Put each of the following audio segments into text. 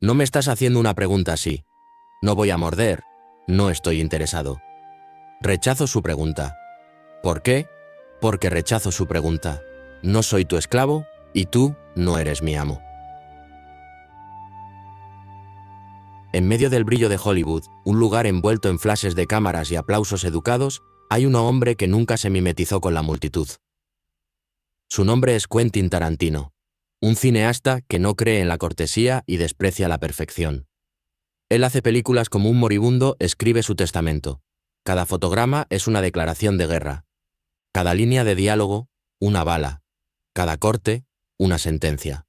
No me estás haciendo una pregunta así. No voy a morder. No estoy interesado. Rechazo su pregunta. ¿Por qué? Porque rechazo su pregunta. No soy tu esclavo y tú no eres mi amo. En medio del brillo de Hollywood, un lugar envuelto en flashes de cámaras y aplausos educados, hay un hombre que nunca se mimetizó con la multitud. Su nombre es Quentin Tarantino, un cineasta que no cree en la cortesía y desprecia la perfección. Él hace películas como un moribundo escribe su testamento. Cada fotograma es una declaración de guerra. Cada línea de diálogo, una bala. Cada corte, una sentencia.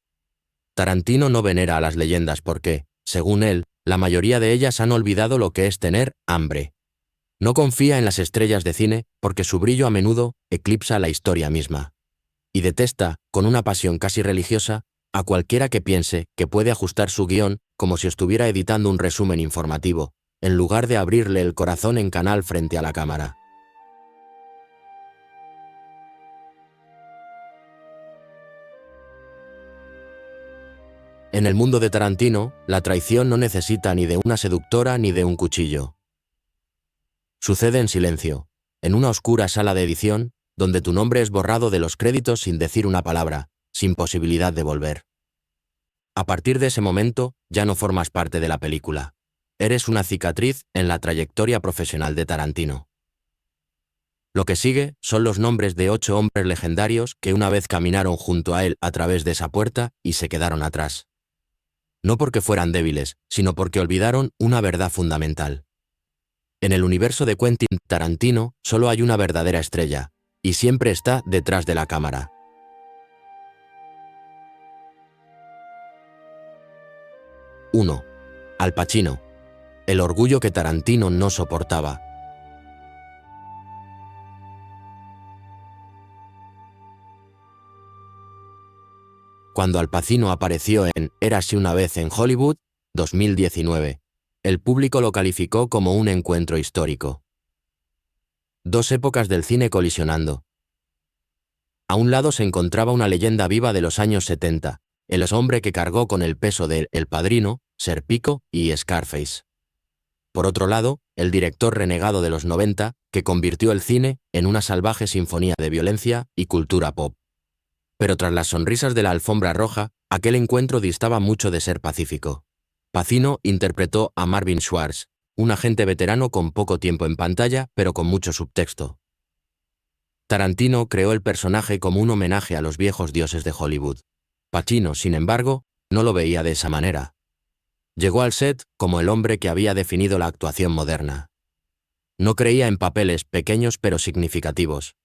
Tarantino no venera a las leyendas porque, según él, la mayoría de ellas han olvidado lo que es tener hambre. No confía en las estrellas de cine porque su brillo a menudo eclipsa la historia misma. Y detesta, con una pasión casi religiosa, a cualquiera que piense que puede ajustar su guión como si estuviera editando un resumen informativo, en lugar de abrirle el corazón en canal frente a la cámara. En el mundo de Tarantino, la traición no necesita ni de una seductora ni de un cuchillo. Sucede en silencio, en una oscura sala de edición, donde tu nombre es borrado de los créditos sin decir una palabra, sin posibilidad de volver. A partir de ese momento, ya no formas parte de la película. Eres una cicatriz en la trayectoria profesional de Tarantino. Lo que sigue son los nombres de 8 hombres legendarios que una vez caminaron junto a él a través de esa puerta y se quedaron atrás. No porque fueran débiles, sino porque olvidaron una verdad fundamental. En el universo de Quentin Tarantino solo hay una verdadera estrella, y siempre está detrás de la cámara. 1. Al Pacino. El orgullo que Tarantino no soportaba. Cuando Al Pacino apareció en Érase una vez en Hollywood, 2019, el público lo calificó como un encuentro histórico. Dos épocas del cine colisionando. A un lado se encontraba una leyenda viva de los años 70, el hombre que cargó con el peso de El Padrino, Serpico y Scarface. Por otro lado, el director renegado de los 90, que convirtió el cine en una salvaje sinfonía de violencia y cultura pop. Pero tras las sonrisas de la alfombra roja, aquel encuentro distaba mucho de ser pacífico. Pacino interpretó a Marvin Schwartz, un agente veterano con poco tiempo en pantalla, pero con mucho subtexto. Tarantino creó el personaje como un homenaje a los viejos dioses de Hollywood. Pacino, sin embargo, no lo veía de esa manera. Llegó al set como el hombre que había definido la actuación moderna. No creía en papeles pequeños pero significativos.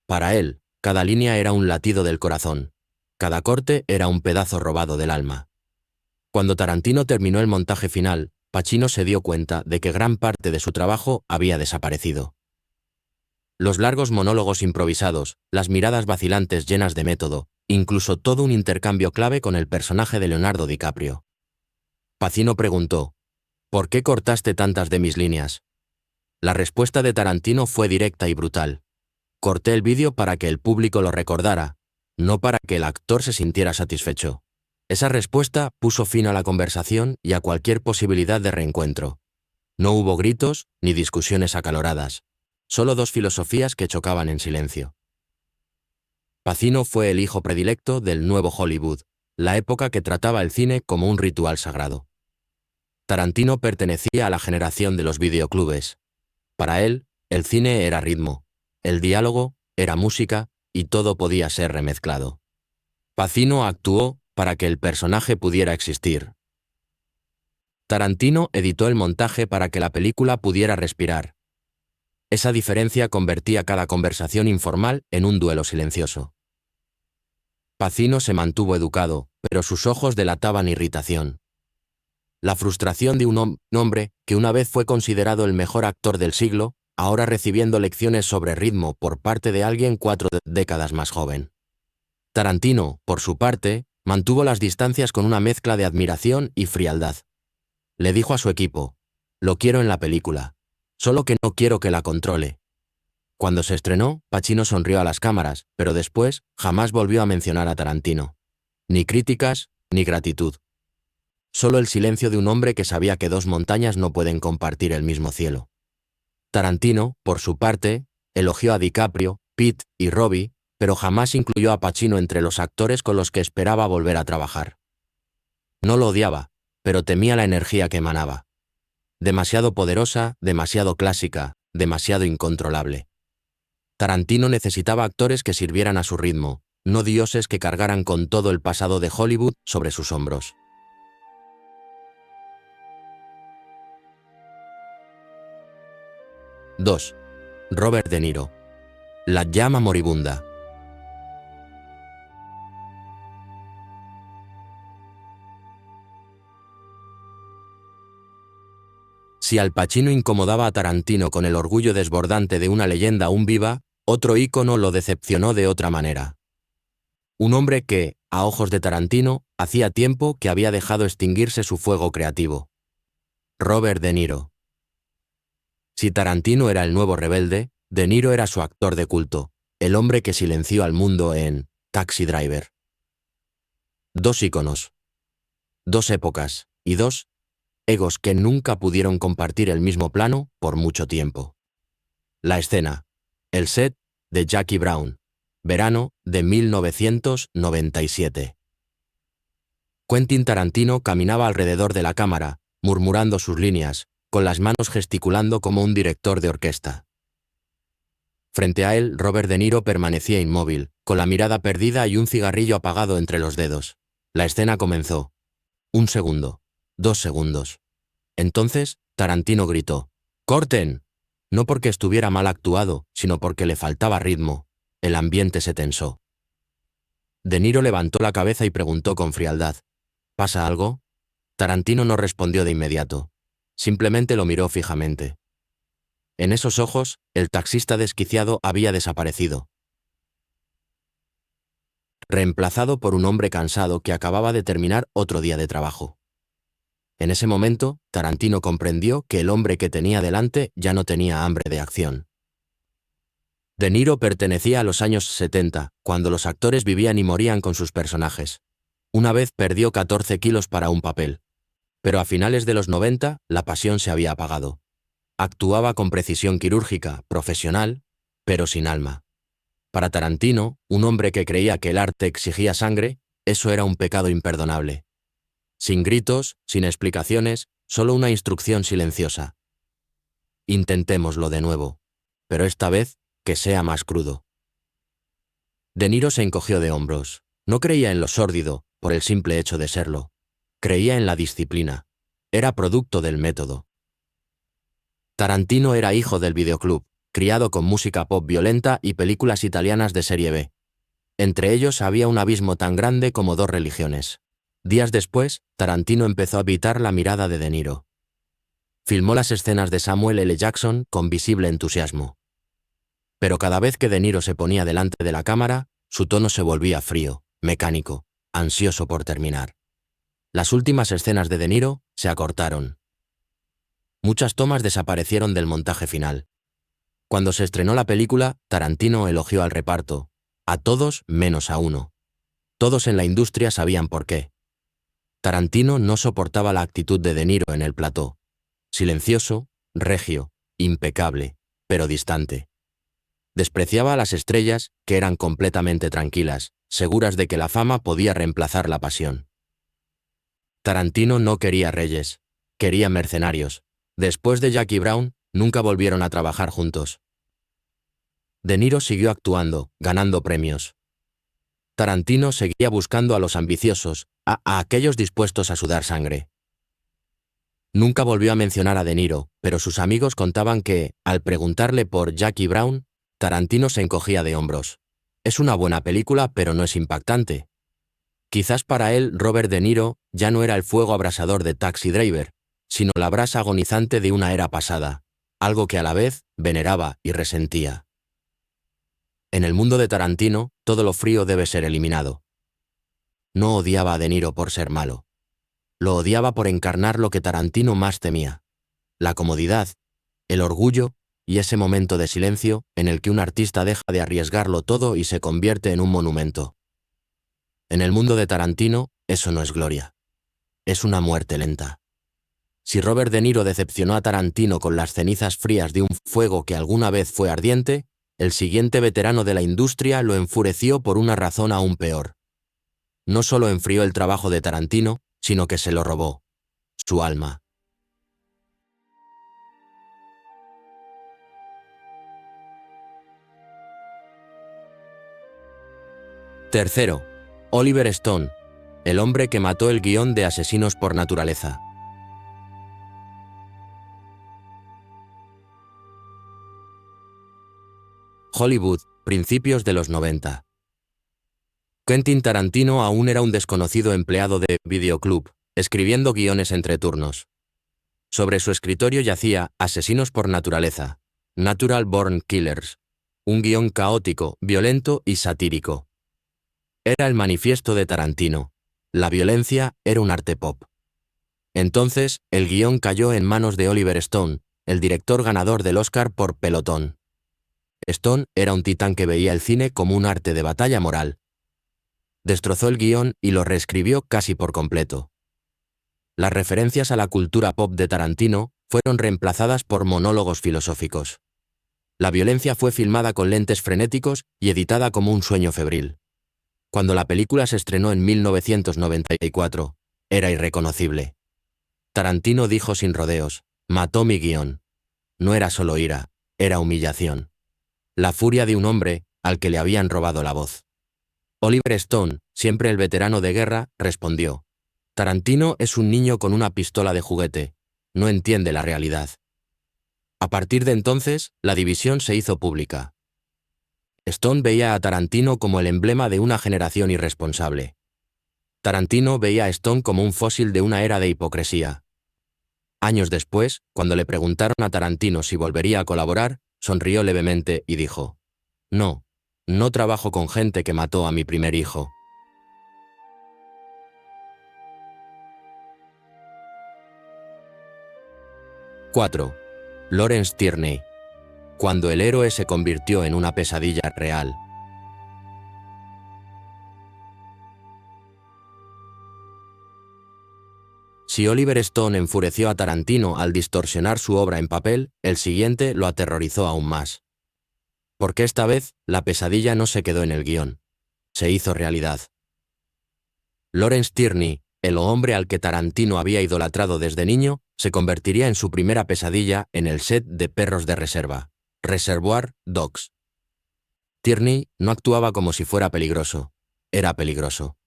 Para él, cada línea era un latido del corazón. Cada corte era un pedazo robado del alma. Cuando Tarantino terminó el montaje final, Pacino se dio cuenta de que gran parte de su trabajo había desaparecido. Los largos monólogos improvisados, las miradas vacilantes llenas de método, incluso todo un intercambio clave con el personaje de Leonardo DiCaprio. Pacino preguntó, ¿por qué cortaste tantas de mis líneas? La respuesta de Tarantino fue directa y brutal. Corté el vídeo para que el público lo recordara, no para que el actor se sintiera satisfecho. Esa respuesta puso fin a la conversación y a cualquier posibilidad de reencuentro. No hubo gritos ni discusiones acaloradas, solo dos filosofías que chocaban en silencio. Pacino fue el hijo predilecto del nuevo Hollywood, la época que trataba el cine como un ritual sagrado. Tarantino pertenecía a la generación de los videoclubes. Para él, el cine era ritmo, el diálogo era música y todo podía ser remezclado. Pacino actuó para que el personaje pudiera existir. Tarantino editó el montaje para que la película pudiera respirar. Esa diferencia convertía cada conversación informal en un duelo silencioso. Pacino se mantuvo educado, pero sus ojos delataban irritación. La frustración de un hombre que una vez fue considerado el mejor actor del siglo, ahora recibiendo lecciones sobre ritmo por parte de alguien 4 décadas más joven. Tarantino, por su parte, mantuvo las distancias con una mezcla de admiración y frialdad. Le dijo a su equipo, «Lo quiero en la película, solo que no quiero que la controle». Cuando se estrenó, Pacino sonrió a las cámaras, pero después jamás volvió a mencionar a Tarantino. Ni críticas, ni gratitud. solo el silencio de un hombre que sabía que dos montañas no pueden compartir el mismo cielo. Tarantino, por su parte, elogió a DiCaprio, Pitt y Robbie, pero jamás incluyó a Pacino entre los actores con los que esperaba volver a trabajar. No lo odiaba, pero temía la energía que emanaba. Demasiado poderosa, demasiado clásica, demasiado incontrolable. Tarantino necesitaba actores que sirvieran a su ritmo, no dioses que cargaran con todo el pasado de Hollywood sobre sus hombros. II. Robert De Niro. La llama moribunda. Si Al Pacino incomodaba a Tarantino con el orgullo desbordante de una leyenda aún viva, otro ícono lo decepcionó de otra manera. Un hombre que, a ojos de Tarantino, hacía tiempo que había dejado extinguirse su fuego creativo. Robert De Niro. Si Tarantino era el nuevo rebelde, De Niro era su actor de culto, el hombre que silenció al mundo en Taxi Driver. Dos íconos. Dos épocas, y dos egos que nunca pudieron compartir el mismo plano por mucho tiempo. La escena. El set de Jackie Brown. Verano de 1997. Quentin Tarantino caminaba alrededor de la cámara, murmurando sus líneas, con las manos gesticulando como un director de orquesta. Frente a él, Robert De Niro permanecía inmóvil, con la mirada perdida y un cigarrillo apagado entre los dedos. La escena comenzó. 1 segundo. 2 segundos. Entonces, Tarantino gritó: ¡corten! No porque estuviera mal actuado, sino porque le faltaba ritmo. El ambiente se tensó. De Niro levantó la cabeza y preguntó con frialdad: ¿pasa algo? Tarantino no respondió de inmediato. Simplemente lo miró fijamente. En esos ojos, el taxista desquiciado había desaparecido, reemplazado por un hombre cansado que acababa de terminar otro día de trabajo. En ese momento, Tarantino comprendió que el hombre que tenía delante ya no tenía hambre de acción. De Niro pertenecía a los años 70, cuando los actores vivían y morían con sus personajes. Una vez perdió 14 kilos para un papel. Pero a finales de los 90, la pasión se había apagado. Actuaba con precisión quirúrgica, profesional, pero sin alma. Para Tarantino, un hombre que creía que el arte exigía sangre, eso era un pecado imperdonable. Sin gritos, sin explicaciones, solo una instrucción silenciosa. Intentémoslo de nuevo, pero esta vez que sea más crudo. De Niro se encogió de hombros. No creía en lo sórdido, por el simple hecho de serlo. Creía en la disciplina. Era producto del método. Tarantino era hijo del videoclub, criado con música pop violenta y películas italianas de serie B. Entre ellos había un abismo tan grande como dos religiones. Días después, Tarantino empezó a evitar la mirada de De Niro. Filmó las escenas de Samuel L. Jackson con visible entusiasmo. Pero cada vez que De Niro se ponía delante de la cámara, su tono se volvía frío, mecánico, ansioso por terminar. Las últimas escenas de De Niro se acortaron. Muchas tomas desaparecieron del montaje final. Cuando se estrenó la película, Tarantino elogió al reparto, a todos menos a uno. Todos en la industria sabían por qué. Tarantino no soportaba la actitud de Niro en el plató. Silencioso, regio, impecable, pero distante. Despreciaba a las estrellas, que eran completamente tranquilas, seguras de que la fama podía reemplazar la pasión. Tarantino no quería reyes, quería mercenarios. Después de Jackie Brown, nunca volvieron a trabajar juntos. De Niro siguió actuando, ganando premios. Tarantino seguía buscando a los ambiciosos, a aquellos dispuestos a sudar sangre. Nunca volvió a mencionar a De Niro, pero sus amigos contaban que, al preguntarle por Jackie Brown, Tarantino se encogía de hombros. Es una buena película, pero no es impactante. Quizás para él Robert De Niro ya no era el fuego abrasador de Taxi Driver, sino la brasa agonizante de una era pasada, algo que a la vez veneraba y resentía. En el mundo de Tarantino, todo lo frío debe ser eliminado. No odiaba a De Niro por ser malo. Lo odiaba por encarnar lo que Tarantino más temía: la comodidad, el orgullo y ese momento de silencio en el que un artista deja de arriesgarlo todo y se convierte en un monumento. En el mundo de Tarantino, eso no es gloria. es una muerte lenta. Si Robert De Niro decepcionó a Tarantino con las cenizas frías de un fuego que alguna vez fue ardiente, el siguiente veterano de la industria lo enfureció por una razón aún peor. No solo enfrió el trabajo de Tarantino, sino que se lo robó. Su alma. Tercero, Oliver Stone, el hombre que mató el guión de Asesinos por Naturaleza. Hollywood, principios de los 90. Quentin Tarantino aún era un desconocido empleado de videoclub, escribiendo guiones entre turnos. Sobre su escritorio yacía Asesinos por Naturaleza, Natural Born Killers, un guión caótico, violento y satírico. Era el manifiesto de Tarantino. La violencia era un arte pop. Entonces, el guión cayó en manos de Oliver Stone, el director ganador del Oscar por Pelotón. Stone era un titán que veía el cine como un arte de batalla moral. Destrozó el guión y lo reescribió casi por completo. Las referencias a la cultura pop de Tarantino fueron reemplazadas por monólogos filosóficos. La violencia fue filmada con lentes frenéticos y editada como un sueño febril. Cuando la película se estrenó en 1994, era irreconocible. Tarantino dijo sin rodeos: mató mi guión. No era solo ira, era humillación. La furia de un hombre al que le habían robado la voz. Oliver Stone, siempre el veterano de guerra, respondió: Tarantino es un niño con una pistola de juguete, no entiende la realidad. A partir de entonces, la división se hizo pública. Stone veía a Tarantino como el emblema de una generación irresponsable. Tarantino veía a Stone como un fósil de una era de hipocresía. Años después, cuando le preguntaron a Tarantino si volvería a colaborar, sonrió levemente y dijo: No, no trabajo con gente que mató a mi primer hijo. ¡4! Lawrence Tierney. Cuando el héroe se convirtió en una pesadilla real. Si Oliver Stone enfureció a Tarantino al distorsionar su obra en papel, el siguiente lo aterrorizó aún más. Porque esta vez, la pesadilla no se quedó en el guión. Se hizo realidad. Lawrence Tierney, el hombre al que Tarantino había idolatrado desde niño, se convertiría en su primera pesadilla en el set de Perros de Reserva, Reservoir Dogs. Tierney no actuaba como si fuera peligroso. Era peligroso.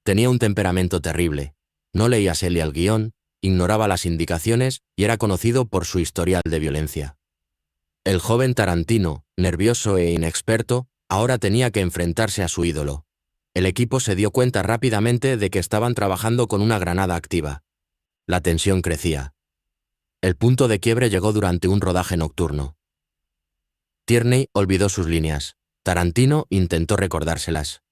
Tenía un temperamento terrible. No leía serie al guión, ignoraba las indicaciones y era conocido por su historial de violencia. El joven Tarantino, nervioso e inexperto, ahora tenía que enfrentarse a su ídolo. El equipo se dio cuenta rápidamente de que estaban trabajando con una granada activa. La tensión crecía. El punto de quiebre llegó durante un rodaje nocturno. Tierney olvidó sus líneas. Tarantino intentó recordárselas.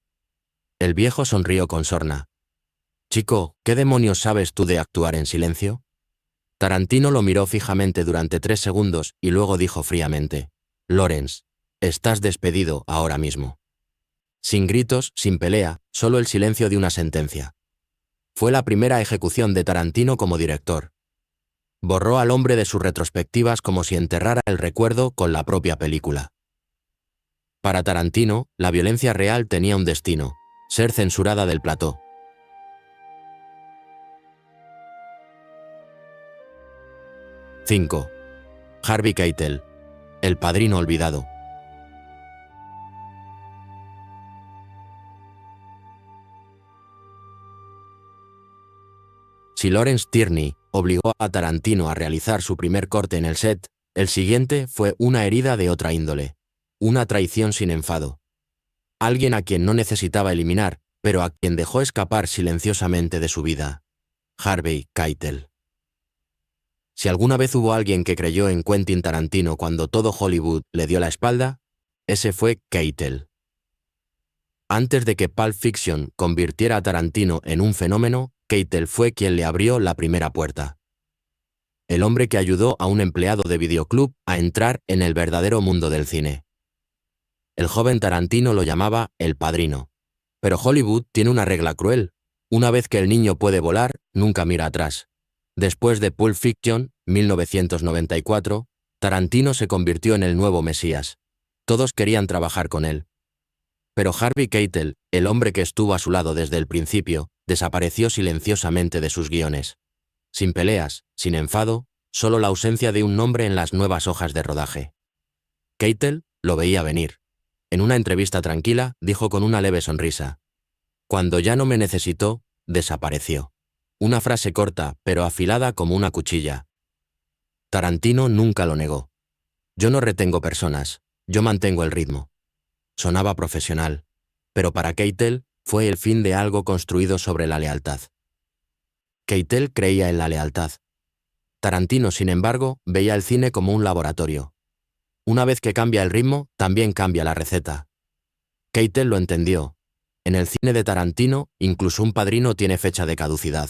El viejo sonrió con sorna. «Chico, ¿qué demonios sabes tú de actuar en silencio?» Tarantino lo miró fijamente durante 3 segundos y luego dijo fríamente: «Lawrence, estás despedido ahora mismo». Sin gritos, sin pelea, solo el silencio de una sentencia. Fue la primera ejecución de Tarantino como director. Borró al hombre de sus retrospectivas como si enterrara el recuerdo con la propia película. Para Tarantino, la violencia real tenía un destino: ser censurada del plató. 5. Harvey Keitel, el padrino olvidado. Si Lawrence Tierney obligó a Tarantino a realizar su primer corte en el set, el siguiente fue una herida de otra índole. Una traición sin enfado. Alguien a quien no necesitaba eliminar, pero a quien dejó escapar silenciosamente de su vida. Harvey Keitel. Si alguna vez hubo alguien que creyó en Quentin Tarantino cuando todo Hollywood le dio la espalda, ese fue Keitel. Antes de que Pulp Fiction convirtiera a Tarantino en un fenómeno, Keitel fue quien le abrió la primera puerta. El hombre que ayudó a un empleado de videoclub a entrar en el verdadero mundo del cine. El joven Tarantino lo llamaba el padrino. Pero Hollywood tiene una regla cruel. Una vez que el niño puede volar, nunca mira atrás. Después de Pulp Fiction, 1994, Tarantino se convirtió en el nuevo Mesías. Todos querían trabajar con él. Pero Harvey Keitel, el hombre que estuvo a su lado desde el principio, desapareció silenciosamente de sus guiones. Sin peleas, sin enfado, solo la ausencia de un nombre en las nuevas hojas de rodaje. Keitel lo veía venir. En una entrevista tranquila, dijo con una leve sonrisa: "Cuando ya no me necesitó, desapareció". Una frase corta, pero afilada como una cuchilla. Tarantino nunca lo negó. "Yo no retengo personas, yo mantengo el ritmo". Sonaba profesional, pero para Keitel fue el fin de algo construido sobre la lealtad. Keitel creía en la lealtad. Tarantino, sin embargo, veía el cine como un laboratorio. Una vez que cambia el ritmo, también cambia la receta. Keitel lo entendió. En el cine de Tarantino, incluso un padrino tiene fecha de caducidad.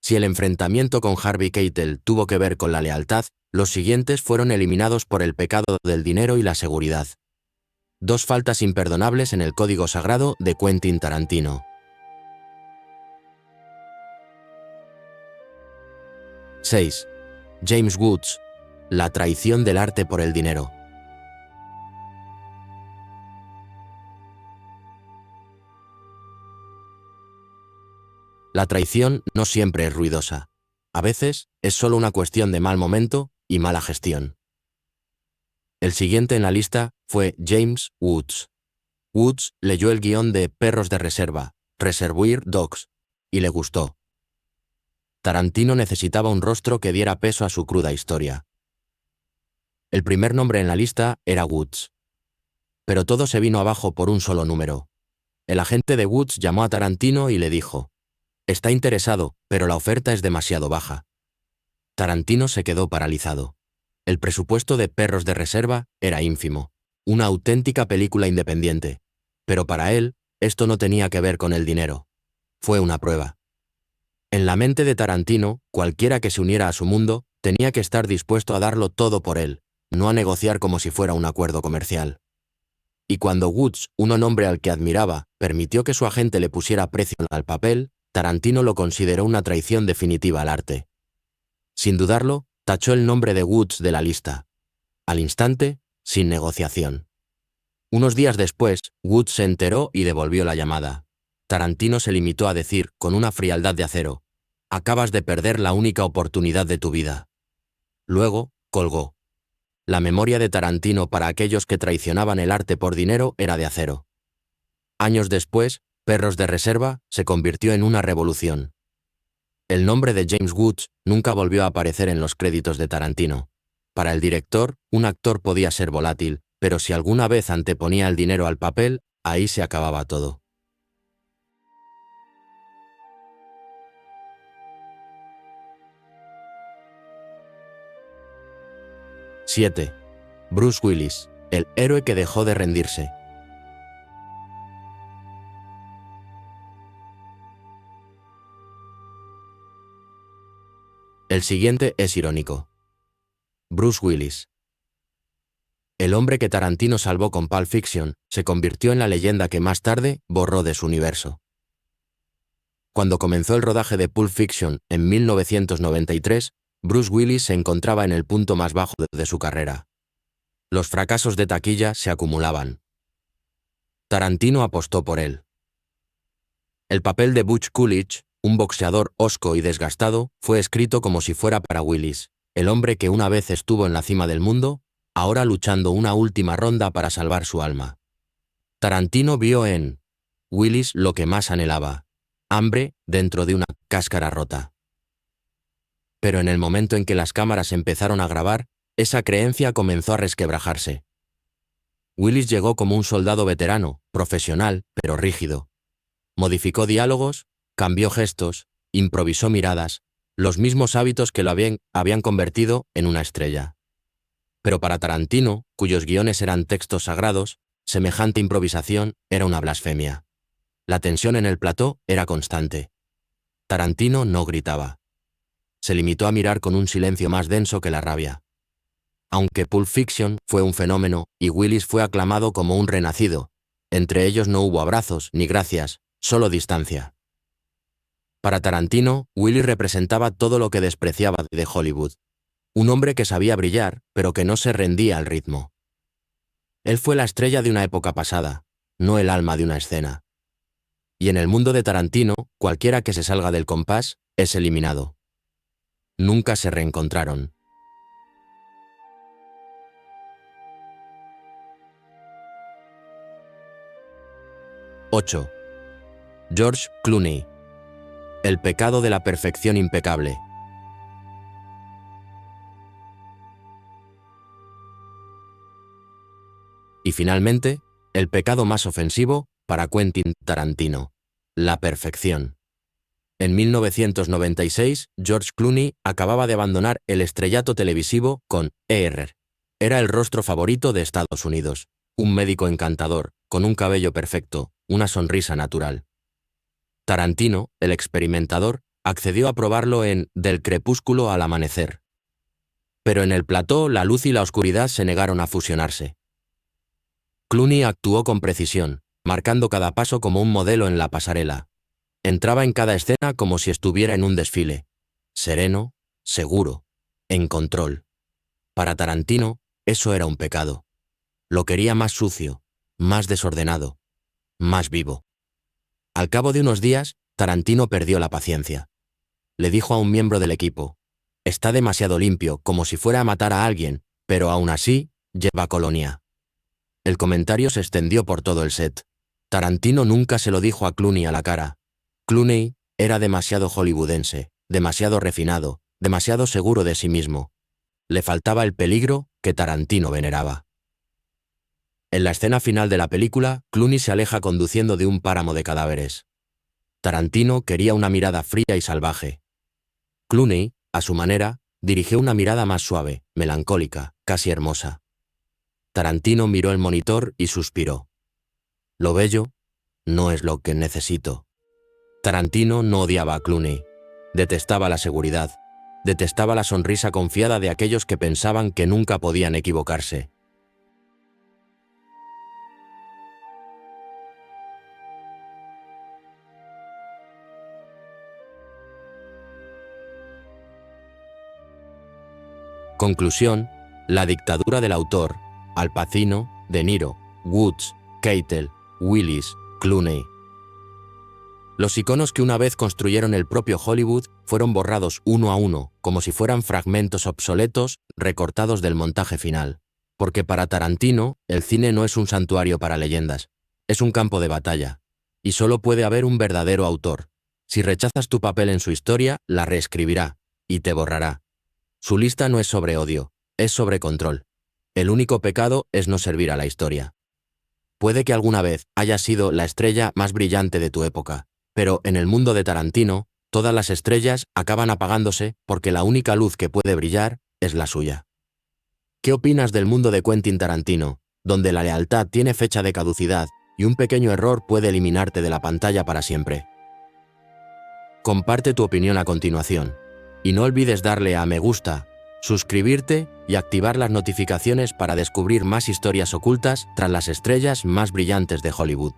Si el enfrentamiento con Harvey Keitel tuvo que ver con la lealtad, los siguientes fueron eliminados por el pecado del dinero y la seguridad. Dos faltas imperdonables en el código sagrado de Quentin Tarantino. 6. James Woods. La traición del arte por el dinero. La traición no siempre es ruidosa. A veces es solo una cuestión de mal momento y mala gestión. El siguiente en la lista fue James Woods. Woods leyó el guión de Perros de Reserva, Reservoir Dogs, y le gustó. Tarantino necesitaba un rostro que diera peso a su cruda historia. El primer nombre en la lista era Woods. Pero todo se vino abajo por un solo número. El agente de Woods llamó a Tarantino y le dijo: "Está interesado, pero la oferta es demasiado baja". Tarantino se quedó paralizado. El presupuesto de Perros de Reserva era ínfimo, una auténtica película independiente. Pero para él, esto no tenía que ver con el dinero. Fue una prueba. En la mente de Tarantino, cualquiera que se uniera a su mundo, tenía que estar dispuesto a darlo todo por él, no a negociar como si fuera un acuerdo comercial. Y cuando Woods, un hombre al que admiraba, permitió que su agente le pusiera precio al papel, Tarantino lo consideró una traición definitiva al arte. Sin dudarlo, tachó el nombre de Woods de la lista. Al instante, sin negociación. Unos días después, Woods se enteró y devolvió la llamada. Tarantino se limitó a decir, con una frialdad de acero: "Acabas de perder la única oportunidad de tu vida". Luego, colgó. La memoria de Tarantino para aquellos que traicionaban el arte por dinero era de acero. Años después, Perros de Reserva se convirtió en una revolución. El nombre de James Woods nunca volvió a aparecer en los créditos de Tarantino. Para el director, un actor podía ser volátil, pero si alguna vez anteponía el dinero al papel, ahí se acababa todo. 7. Bruce Willis, el héroe que dejó de rendirse. El siguiente es irónico. Bruce Willis. El hombre que Tarantino salvó con Pulp Fiction se convirtió en la leyenda que más tarde borró de su universo. Cuando comenzó el rodaje de Pulp Fiction en 1993, Bruce Willis se encontraba en el punto más bajo de su carrera. Los fracasos de taquilla se acumulaban. Tarantino apostó por él. El papel de Butch Coolidge, un boxeador hosco y desgastado, fue escrito como si fuera para Willis, el hombre que una vez estuvo en la cima del mundo, ahora luchando una última ronda para salvar su alma. Tarantino vio en Willis lo que más anhelaba: hambre dentro de una cáscara rota. Pero en el momento en que las cámaras empezaron a grabar, esa creencia comenzó a resquebrajarse. Willis llegó como un soldado veterano, profesional, pero rígido. Modificó diálogos, cambió gestos, improvisó miradas, los mismos hábitos que lo habían convertido en una estrella. Pero para Tarantino, cuyos guiones eran textos sagrados, semejante improvisación era una blasfemia. La tensión en el plató era constante. Tarantino no gritaba. Se limitó a mirar con un silencio más denso que la rabia. Aunque Pulp Fiction fue un fenómeno y Willis fue aclamado como un renacido, entre ellos no hubo abrazos ni gracias, solo distancia. Para Tarantino, Willy representaba todo lo que despreciaba de Hollywood. Un hombre que sabía brillar, pero que no se rendía al ritmo. Él fue la estrella de una época pasada, no el alma de una escena. Y en el mundo de Tarantino, cualquiera que se salga del compás es eliminado. Nunca se reencontraron. ¡8! George Clooney. El pecado de la perfección impecable. Y finalmente, el pecado más ofensivo para Quentin Tarantino: la perfección. En 1996, George Clooney acababa de abandonar el estrellato televisivo con ER. Era el rostro favorito de Estados Unidos, un médico encantador, con un cabello perfecto, una sonrisa natural. Tarantino, el experimentador, accedió a probarlo en Del crepúsculo al amanecer. Pero en el plató la luz y la oscuridad se negaron a fusionarse. Clooney actuó con precisión, marcando cada paso como un modelo en la pasarela. Entraba en cada escena como si estuviera en un desfile. Sereno, seguro, en control. Para Tarantino, eso era un pecado. Lo quería más sucio, más desordenado, más vivo. Al cabo de unos días, Tarantino perdió la paciencia. Le dijo a un miembro del equipo: «Está demasiado limpio, como si fuera a matar a alguien, pero aún así, lleva colonia». El comentario se extendió por todo el set. Tarantino nunca se lo dijo a Clooney a la cara. Clooney era demasiado hollywoodense, demasiado refinado, demasiado seguro de sí mismo. Le faltaba el peligro que Tarantino veneraba. En la escena final de la película, Clooney se aleja conduciendo de un páramo de cadáveres. Tarantino quería una mirada fría y salvaje. Clooney, a su manera, dirigió una mirada más suave, melancólica, casi hermosa. Tarantino miró el monitor y suspiró. Lo bello no es lo que necesito. Tarantino no odiaba a Clooney. Detestaba la seguridad. Detestaba la sonrisa confiada de aquellos que pensaban que nunca podían equivocarse. Conclusión: la dictadura del autor. Al Pacino, De Niro, Woods, Keitel, Willis, Clooney. Los iconos que una vez construyeron el propio Hollywood fueron borrados uno a uno, como si fueran fragmentos obsoletos recortados del montaje final. Porque para Tarantino, el cine no es un santuario para leyendas, es un campo de batalla. Y solo puede haber un verdadero autor. Si rechazas tu papel en su historia, la reescribirá y te borrará. Su lista no es sobre odio, es sobre control. El único pecado es no servir a la historia. Puede que alguna vez hayas sido la estrella más brillante de tu época, pero en el mundo de Tarantino, todas las estrellas acaban apagándose porque la única luz que puede brillar es la suya. ¿Qué opinas del mundo de Quentin Tarantino, donde la lealtad tiene fecha de caducidad y un pequeño error puede eliminarte de la pantalla para siempre? Comparte tu opinión a continuación. Y no olvides darle a me gusta, suscribirte y activar las notificaciones para descubrir más historias ocultas tras las estrellas más brillantes de Hollywood.